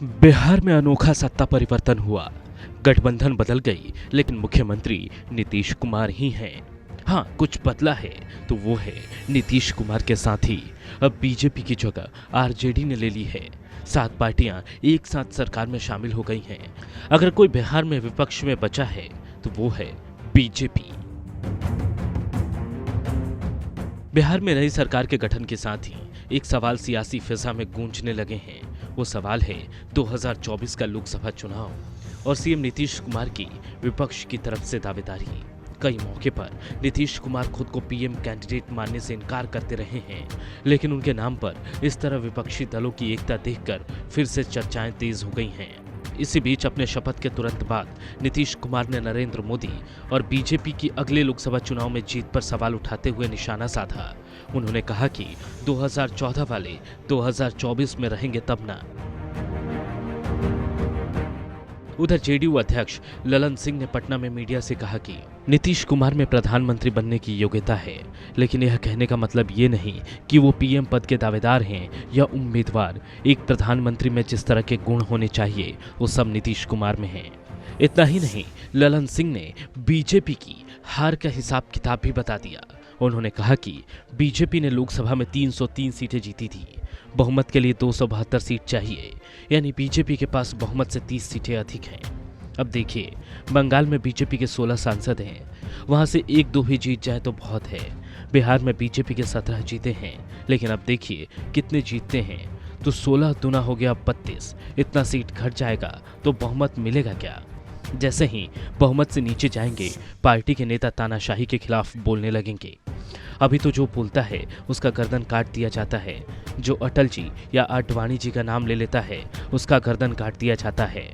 बिहार में अनोखा सत्ता परिवर्तन हुआ। गठबंधन बदल गई, लेकिन मुख्यमंत्री नीतीश कुमार ही हैं। हाँ, कुछ बदला है तो वो है नीतीश कुमार के साथी। अब बीजेपी की जगह आरजेडी ने ले ली है। 7 पार्टियां एक साथ सरकार में शामिल हो गई हैं। अगर कोई बिहार में विपक्ष में बचा है तो वो है बीजेपी। बिहार में नई सरकार के गठन के साथ ही एक सवाल सियासी फिजा में गूंजने लगे हैं। वो सवाल है 2024 का लोकसभा चुनाव और सीएम नीतीश कुमार की विपक्ष की तरफ से दावेदारी। कई मौके पर नीतीश कुमार खुद को पीएम कैंडिडेट मानने से इनकार करते रहे हैं, लेकिन उनके नाम पर इस तरह विपक्षी दलों की एकता देखकर फिर से चर्चाएं तेज हो गई हैं। इसी बीच अपने शपथ के तुरंत बाद नीतीश कुमार ने नरेंद्र मोदी और बीजेपी की अगले लोकसभा चुनाव में जीत पर सवाल उठाते हुए निशाना साधा। उन्होंने कहा कि 2014 वाले 2024 में रहेंगे तब ना। उधर जेडीयू अध्यक्ष ललन सिंह ने पटना में मीडिया से कहा कि नीतीश कुमार में प्रधानमंत्री बनने की योग्यता है, लेकिन यह कहने का मतलब ये नहीं कि वो पीएम पद के दावेदार हैं या उम्मीदवार। एक प्रधानमंत्री में जिस तरह के गुण होने चाहिए वो सब नीतीश कुमार में हैं। इतना ही नहीं, ललन सिंह ने बीजेपी की हार का हिसाब किताब भी बता दिया। उन्होंने कहा कि बीजेपी ने लोकसभा में 303 सीटें जीती थी। बहुमत के लिए 272 सीट चाहिए, यानी बीजेपी के पास बहुमत से 30 सीटें अधिक हैं। अब देखिए, बंगाल में बीजेपी के 16 सांसद हैं, वहां से 1-2 भी जीत जाए तो बहुत है। बिहार में बीजेपी के 17 जीते हैं, लेकिन अब देखिए कितने जीतते हैं, तो 16 दुना हो गया 32। इतना सीट घट जाएगा तो बहुमत मिलेगा क्या? जैसे ही बहुमत से नीचे जाएंगे, पार्टी के नेता तानाशाही के खिलाफ बोलने लगेंगे। अभी तो जो बोलता है उसका गर्दन काट दिया जाता है। जो अटल जी या आडवाणी जी का नाम ले लेता है उसका गर्दन काट दिया जाता है।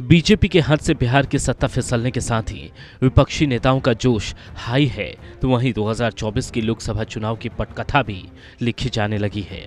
बीजेपी के हाथ से बिहार की सत्ता फिसलने के साथ ही विपक्षी नेताओं का जोश हाई है, तो वहीं 2024 की लोकसभा चुनाव की पटकथा भी लिखी जाने लगी है।